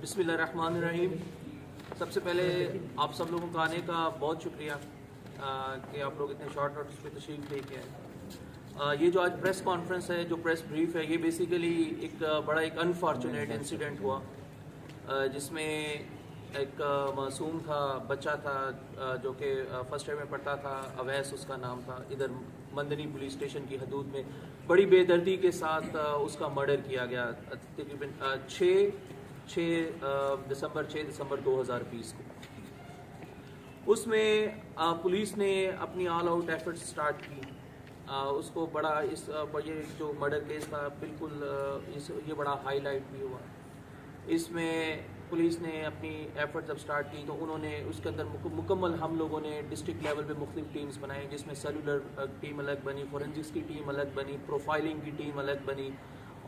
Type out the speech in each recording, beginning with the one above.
بسم اللہ الرحمن الرحیم. سب سے پہلے آپ سب لوگوں کا آنے کا بہت شکریہ کہ آپ لوگ اتنے شارٹ نوٹس پہ تشریف لے کے آئے. یہ جو آج پریس کانفرنس ہے, جو پریس بریف ہے, یہ بیسیکلی ایک انفارچونیٹ انسیڈنٹ ہوا جس میں ایک معصوم تھا, بچہ تھا جو کہ فرسٹ ایئر میں پڑھتا تھا, اویس اس کا نام تھا. ادھر مندنی پولیس اسٹیشن کی حدود میں بڑی بے دردی کے ساتھ اس کا مرڈر کیا گیا تقریباً 6 دسمبر 2020 کو. اس میں پولیس نے اپنی آل آؤٹ ایفرٹ سٹارٹ کی. اس کو بڑا یہ جو مرڈر کیس تھا بالکل یہ بڑا ہائی لائٹ بھی ہوا. اس میں پولیس نے اپنی ایفرٹ جب سٹارٹ کی تو انہوں نے اس کے اندر مکمل ہم لوگوں نے ڈسٹرکٹ لیول پہ مختلف ٹیمز بنائی, جس میں سیلولر ٹیم الگ بنی, فورینسکس کی ٹیم الگ بنی, پروفائلنگ کی ٹیم الگ بنی,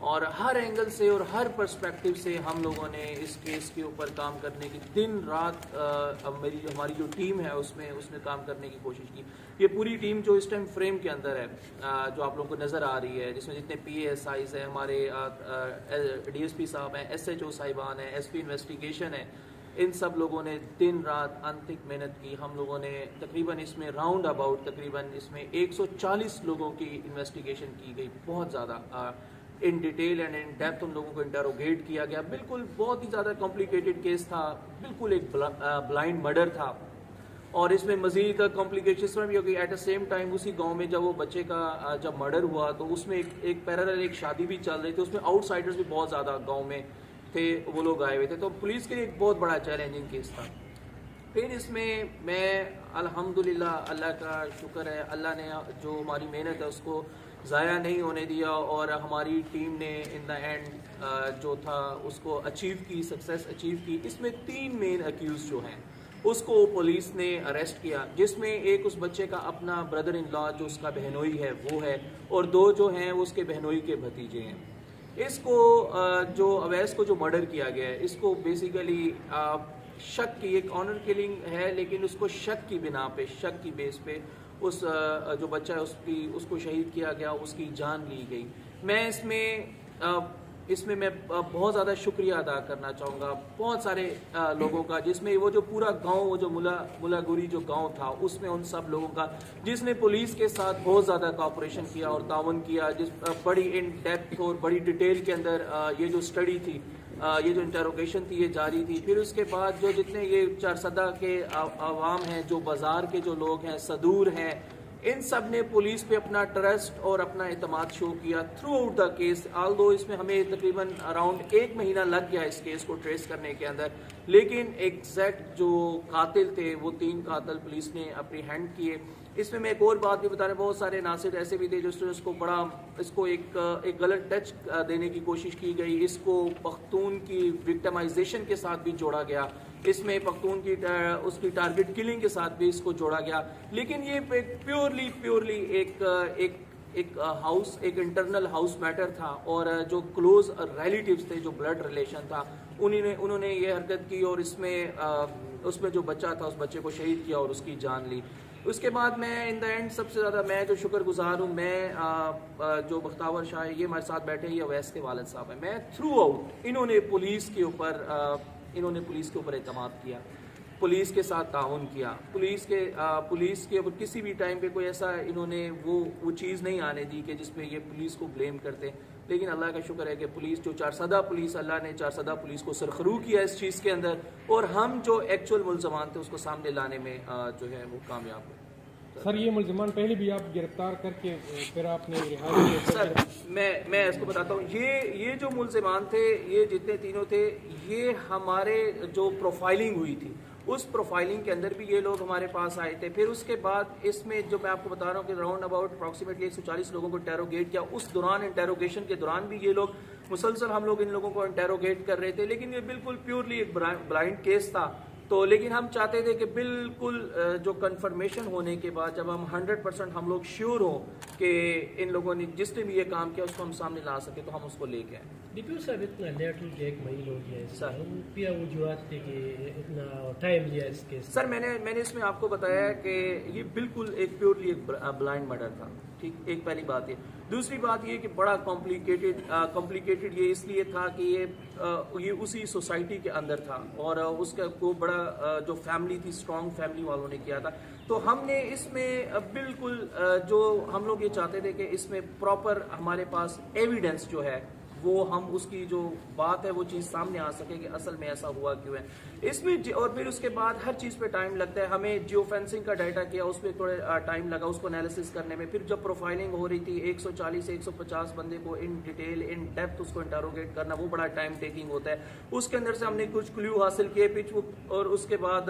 اور ہر اینگل سے اور ہر پرسپیکٹیو سے ہم لوگوں نے اس کیس کے اوپر کام کرنے کی دن رات ہماری جو ٹیم ہے اس نے کام کرنے کی کوشش کی. یہ پوری ٹیم جو اس ٹائم فریم کے اندر ہے, جو آپ لوگوں کو نظر آ رہی ہے, جس میں جتنے پی اے ایس آئیز ہیں, ہمارے ڈی ایس پی صاحب ہیں, ایس ایچ او صاحبان ہیں, ایس پی انویسٹیگیشن ہے, ان سب لوگوں نے دن رات انتھک محنت کی. ہم لوگوں نے تقریباً اس میں راؤنڈ اباؤٹ تقریباً اس میں 140 لوگوں کی انویسٹیگیشن کی گئی. بہت زیادہ in detail and in depth ان لوگوں کو انٹروگیٹ کیا گیا. بالکل بہت ہی زیادہ کمپلیکیٹڈ کیس تھا, بالکل ایک بلائنڈ مرڈر تھا. اور اس میں مزید کمپلیکیشنز بھی ہو گئی. ایٹ اے سیم ٹائم اسی گاؤں میں جب وہ بچے کا جب مرڈر ہوا تو اس میں ایک پیرالل ایک شادی بھی چل رہی تھی. اس میں آؤٹ سائڈرز بھی بہت زیادہ گاؤں میں تھے, وہ لوگ آئے ہوئے تھے. تو پولیس کے لیے ایک بہت بڑا چیلنجنگ کیس تھا. پھر اس میں میں الحمدللہ اللہ کا شکر ہے, اللہ نے جو ہماری محنت ہے اس کو ضائع نہیں ہونے دیا, اور ہماری ٹیم نے ان دا اینڈ جو تھا اس کو اچیو کی, سکسیس اچیو کی. اس میں 3 مین اکیوز جو ہیں اس کو پولیس نے اریسٹ کیا, جس میں ایک اس بچے کا اپنا بردر ان لا جو اس کا بہنوئی ہے وہ ہے, اور 2 جو ہیں وہ اس کے بہنوئی کے بھتیجے ہیں. اس کو جو اویس کو جو مرڈر کیا گیا ہے, اس کو بیسیکلی شک کی ایک آنر کلنگ ہے, لیکن اس کو شک کی بنا پہ, شک کی بیس پہ اس جو بچہ ہے اس کو شہید کیا گیا, اس کی جان لی گئی. میں اس میں میں بہت زیادہ شکریہ ادا کرنا چاہوں گا بہت سارے لوگوں کا, جس میں وہ جو پورا گاؤں, وہ جو ملا گوری جو گاؤں تھا, اس میں ان سب لوگوں کا جس نے پولیس کے ساتھ بہت زیادہ کوآپریشن کیا اور تعاون کیا. جس بڑی ان ڈیپتھ اور بڑی ڈیٹیل کے اندر یہ جو اسٹڈی تھی, یہ جو انٹروگیشن تھی, یہ جاری تھی. پھر اس کے بعد جو جتنے یہ چارسدہ کے عوام ہیں, جو بازار کے جو لوگ ہیں, صدور ہیں, ان سب نے پولیس پہ اپنا ٹرسٹ اور اپنا اعتماد شو کیا تھرو آؤٹ دا کیس. آلدو اس میں ہمیں تقریباً اراؤنڈ 1 مہینہ لگ گیا اس کیس کو ٹریس کرنے کے اندر, لیکن ایگزیکٹ جو قاتل تھے وہ 3 قاتل پولیس نے اپنی ہینڈ کیے. اس میں ایک اور بات بھی بتا رہے, بہت سارے ناصر ایسے بھی تھے جس نے اس کو ایک غلط ٹچ دینے کی کوشش کی گئی. اس کو پختون کی وکٹمائزیشن کے ساتھ بھی جوڑا گیا, اس میں پختون کی اس کی ٹارگٹ کلنگ کے ساتھ بھی اس کو جوڑا گیا. لیکن یہ پیورلی ایک ہاؤس, ایک انٹرنل ہاؤس میٹر تھا, اور جو کلوز ریلیٹیوز تھے, جو بلڈ ریلیشن تھا, انہوں نے یہ حرکت کی, اور اس میں جو بچہ تھا اس بچے کو شہید کیا اور اس کی جان لی. اس کے بعد میں ان دا اینڈ سب سے زیادہ میں جو شکر گزار ہوں, میں جو بختاور شاہ یہ ہمارے ساتھ بیٹھے, یہ اویس کے والد صاحب ہیں. میں تھرو آؤٹ انہوں نے پولیس کے اوپر اعتماد کیا, پولیس کے ساتھ تعاون کیا, پولیس کے اوپر کسی بھی ٹائم پہ کوئی ایسا انہوں نے وہ چیز نہیں آنے دی کہ جس پہ یہ پولیس کو بلیم کرتے. لیکن اللہ کا شکر ہے کہ پولیس جو چارسدہ پولیس, اللہ نے چارسدہ پولیس کو سرخرو کیا اس چیز کے اندر, اور ہم جو ایکچوئل ملزمان تھے اس کو سامنے لانے میں جو ہے وہ کامیاب ہوئے. سر یہ ملزمان پہلے بھی آپ گرفتار کر کے پھر آپ نے رہائی کی؟ سر میں اس کو بتاتا ہوں, یہ جو ملزمان تھے, یہ جتنے تینوں تھے, یہ ہمارے جو پروفائلنگ ہوئی تھی اس پروفائلنگ کے اندر بھی یہ لوگ ہمارے پاس آئے تھے. پھر اس کے بعد اس میں جو میں آپ کو بتا رہا ہوں کہ راؤنڈ اباؤٹ اپروکسیمیٹلی 140 لوگوں کو انٹیروگیٹ کیا. اس دوران انٹیروگیشن کے دوران بھی یہ لوگ مسلسل ہم لوگ ان لوگوں کو انٹیروگیٹ کر رہے تھے, لیکن یہ بالکل پیورلی ایک بلائنڈ کیس تھا. تو لیکن ہم چاہتے تھے کہ بالکل جو کنفرمیشن ہونے کے بعد جب ہم 100% ہم لوگ شیور ہوں کہ ان لوگوں نے جس نے بھی یہ کام کیا اس کو ہم سامنے لا سکے, تو ہم اس کو لے کے آئے. ڈپیو صاحب اتنا لیٹ ہو گیا 1 مہینہ ہو گیا اس سر کیا وجوہات تھے کہ اتنا ٹائم لیا اس کے؟ سر میں نے اس میں آپ کو بتایا کہ یہ بالکل ایک پیورلی ایک بلائنڈ مرڈر تھا، ٹھیک، ایک پہلی بات یہ. دوسری بات یہ کہ بڑا کمپلیکیٹڈ یہ اس لیے تھا کہ یہ اسی سوسائٹی کے اندر تھا اور اس کا کو بڑا جو فیملی تھی اسٹرانگ فیملی والوں نے کیا تھا. تو ہم نے اس میں بالکل جو ہم لوگ یہ چاہتے تھے کہ اس میں پراپر ہمارے پاس ایویڈنس جو ہے وہ ہم اس کی جو بات ہے وہ چیز سامنے آ سکے کہ اصل میں ایسا ہوا کیوں ہے اس میں. اور پھر اس کے بعد ہر چیز پہ ٹائم لگتا ہے. ہمیں جیو فینسنگ کا ڈیٹا کیا اس پہ تھوڑا ٹائم لگا اس کو انالیسس کرنے میں. پھر جب پروفائلنگ ہو رہی تھی 140 سے 150 بندے کو ان ڈیٹیل ان ڈیپتھ اس کو انٹروگیٹ کرنا وہ بڑا ٹائم ٹیکنگ ہوتا ہے. اس کے اندر سے ہم نے کچھ کلیو حاصل کیے اور اس کے بعد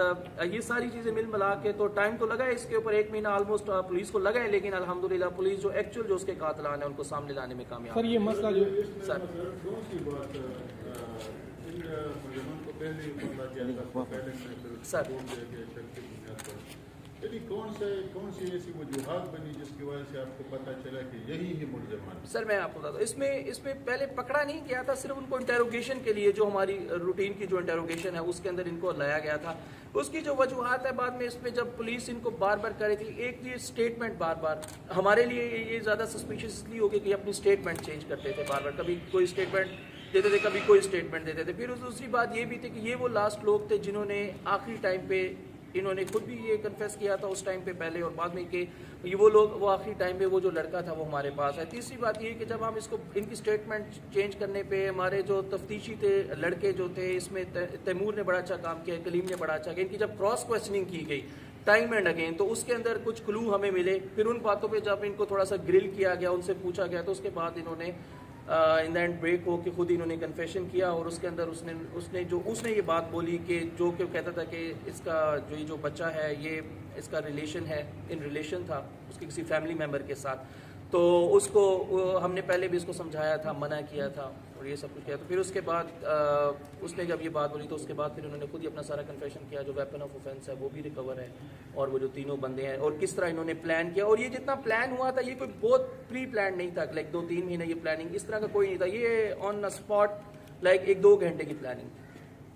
یہ ساری چیزیں مل ملا کے تو ٹائم تو لگا ہے اس کے اوپر 1 مہینہ آلموسٹ پولیس کو لگا ہے. لیکن الحمدللہ پولیس جو ایکچوئل جو اس کے قاتلان ہیں ان کو سامنے لانے میں کامیاب. سر یہ مسئلہ جو سر سر کون سی ایسی وجوہات بنی جس کی وجہ سے آپ کو پتہ چلا کہ یہی ہے ملزمان؟ سر میں آپ کو بتاتا ہوں اس میں پہلے پکڑا نہیں گیا تھا، صرف ان کو انٹروگیشن کے لیے جو ہماری روٹین کی جو انٹروگیشن ہے اس کے اندر ان کو لایا گیا تھا. اس کی جو وجوہات ہے بعد میں اس میں جب پولیس ان کو بار بار کر رہی تھی ایک یہ اسٹیٹمنٹ بار ہمارے لیے یہ زیادہ سسپیشیس اس لیے ہو گیا کہ اپنی اسٹیٹمنٹ چینج کرتے تھے بار کبھی کوئی اسٹیٹمنٹ دیتے تھے کبھی کوئی اسٹیٹمنٹ دیتے تھے. پھر دوسری بات یہ بھی تھی کہ یہ وہ لاسٹ لوگ تھے جنہوں نے آخری ٹائم پہ انہوں نے خود بھی یہ کنفیس کیا تھا اس ٹائم پہ پہلے اور بعد میں کہ یہ وہ لوگ وہ آخری ٹائم پہ وہ جو لڑکا تھا وہ ہمارے پاس ہے. تیسری بات یہ کہ جب ہم اس کو ان کی اسٹیٹمنٹ چینج کرنے پہ ہمارے جو تفتیشی تھے لڑکے جو تھے اس میں تیمور نے بڑا اچھا کام کیا، کلیم نے بڑا اچھا کیا. ان کی جب کراس کویسچننگ کی گئی ٹائم اینڈ اگین تو اس کے اندر کچھ کلو ہمیں ملے. پھر ان باتوں پہ جب ان کو تھوڑا سا گرل کیا گیا ان سے پوچھا گیا تو اس کے بعد انہوں نے ان دا اینڈ بریک ہو کہ خود انہوں نے کنفیشن کیا اور اس کے اندر اس نے یہ بات بولی کہ جو کہ کہتا تھا کہ اس کا جو بچہ ہے یہ اس کا ریلیشن ہے ان ریلیشن تھا اس کے کسی فیملی ممبر کے ساتھ. تو اس کو ہم نے پہلے بھی اس کو سمجھایا تھا منع کیا تھا اور یہ سب کچھ کیا. تو پھر اس کے بعد اس نے جب یہ بات بولی تو اس کے بعد پھر انہوں نے خود ہی اپنا سارا کنفیشن کیا. جو ویپن آف اوفینس ہے وہ بھی ریکور ہے اور وہ جو تینوں بندے ہیں اور کس طرح انہوں نے پلان کیا. اور یہ جتنا پلان ہوا تھا یہ کوئی بہت پری پلان نہیں تھا لائک 2-3 مہینے یہ پلاننگ اس طرح کا کوئی نہیں تھا. یہ آن اسپاٹ لائک 1-2 گھنٹے کی پلاننگ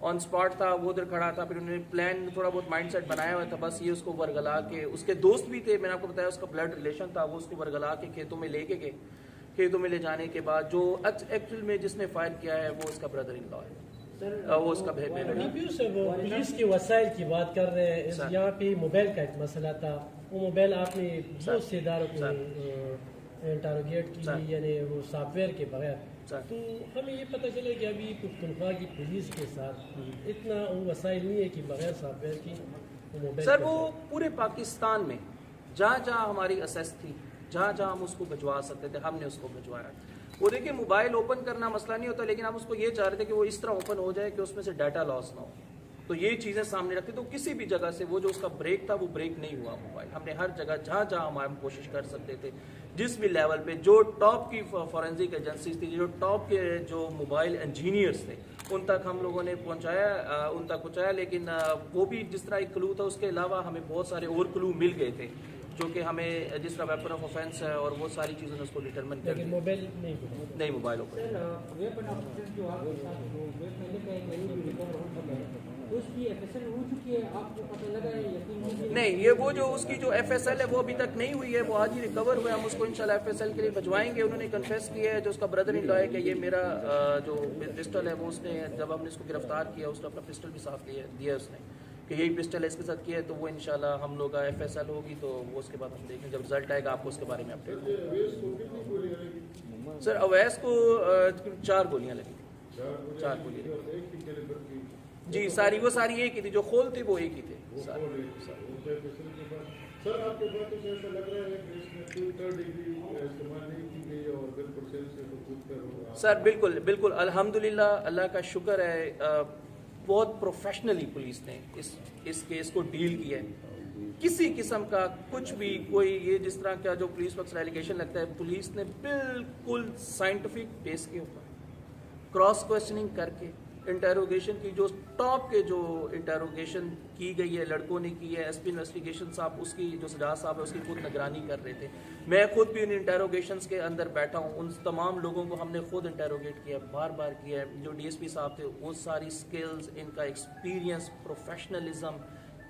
آن اسپاٹ تھا. وہ ادھر کھڑا تھا پھر انہوں نے پلان تھوڑا بہت مائنڈ سیٹ بنایا ہوا تھا. بس یہ اس کو ورگلا کے اس کے دوست بھی تھے میں نے آپ کو بتایا اس کا بلڈ ریلیشن تھا. وہ اس کو ورگلا کے کھیتوں میں لے کے گئے. کھیتوں میں لے جانے کے بعد جو ایکچوئل میں جس نے فائر کیا ہے وہ اس کا بردر ان لا ہے وہ اس کا پولیس کے وسائل کی بات کر رہے ہیں. یہاں پہ موبائل کا ایک مسئلہ تھا. وہ موبائل آپ نے بہت سے اداروں کو انٹروگیٹ کی یعنی وہ سافٹ ویئر کے بغیر. تو ہمیں یہ پتہ چلے کہ ابھی پختونخوا کی پولیس کے ساتھ اتنا وسائل نہیں ہے کہ بغیر سافٹ ویئر کی سر وہ پورے پاکستان میں جہاں جہاں ہماری اسیس تھی جہاں جہاں ہم اس کو بھجوا سکتے تھے ہم نے اس کو بھجوایا. وہ دیکھیں موبائل اوپن کرنا مسئلہ نہیں ہوتا لیکن ہم اس کو یہ چاہ رہے تھے کہ وہ اس طرح اوپن ہو جائے کہ اس میں سے ڈیٹا لاس نہ ہو. تو یہ چیزیں سامنے رکھتے تو کسی بھی جگہ سے وہ جو اس کا بریک تھا وہ بریک نہیں ہوا موبائل. ہم نے ہر جگہ جہاں جہاں ہم کوشش کر سکتے تھے جس بھی لیول پہ جو ٹاپ کی فورینزک ایجنسیز تھی جو ٹاپ کے جو موبائل انجینئرس تھے ان تک ہم لوگوں نے پہنچایا. لیکن وہ بھی جس طرح ایک کلو تھا اس کے علاوہ ہمیں بہت سارے اور کلو مل گئے تھے جو کہ ہمیں جس طرح ویپن آف اوفینس ہے اور وہ ساری چیزیں اس کو ڈیٹرمن کر لیکن موبائل نہیں موبائل اوپر نہیں. یہ وہ جو اس کی جو ایف ایس ایل ہے وہ ابھی تک نہیں ہوئی ہے. وہ آج ہی ریکور ہوا ہے. ہم اس کو انشاءاللہ ایف ایس ایل کے لیے بھجوائیں گے. انہوں نے کنفیس کیا ہے جو اس کا بردر ان لا ہے کہ یہ میرا جو پسٹل ہے وہ اس نے جب ہم نے اس کو گرفتار کیا اس نے اپنا پسٹل بھی صاف دیا اس نے کہ یہی پسٹل ہے اس کے ساتھ کیا ہے. تو وہ انشاءاللہ ہم لوگ ایف ایس ایل ہوگی تو وہ اس کے بعد ہم دیکھیں جب رزلٹ آئے گا آپ کو اس کے بارے میں اپڈیٹ ہوگا. سر اویس کو 4 گولیاں لگی. 4 گولیاں جی ساری وہ ساری ایک ہی تھی. جو خول تھے وہ ایک ہی تھے. سر بالکل الحمدللہ اللہ کا شکر ہے. بہت پروفیشنلی پولیس نے اس کیس کو ڈیل کیا ہے. کسی قسم کا کچھ بھی کوئی یہ جس طرح کا جو پولیس وقت ایلیگیشن لگتا ہے پولیس نے بالکل سائنٹیفک بیس کے اوپر کراس کویسچننگ کر کے انٹیروگیشن کی جو ٹاپ کے جو انٹیروگیشن کی گئی ہے لڑکوں نے کی ہے، ایس پی انویسٹیگیشن صاحب اس کی جو سجاد صاحب ہے اس کی خود نگرانی کر رہے تھے. میں خود بھی ان انٹیروگیشنز کے اندر بیٹھا ہوں. ان تمام لوگوں کو ہم نے خود انٹیروگیٹ کیا، بار بار کیا ہے. جو ڈی ایس پی صاحب تھے وہ ساری سکلز، ان کا experience, professionalism,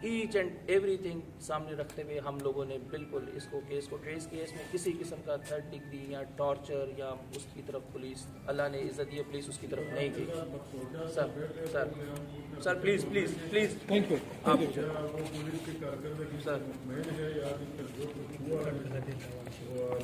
each and everything سامنے رکھتے ہوئے ہم لوگوں نے بالکل اس کو کیس کو ٹریس کیا. اس میں کسی قسم کا تھرڈ ڈگری یا ٹارچر یا اس کی طرف پولیس، اللہ نے عزت دی پولیس اس کی طرف نہیں کی. Sir please please please thank you. آپ پولیس کی کارکردگی سر میں ہے یا جو کچھ ہوا ہے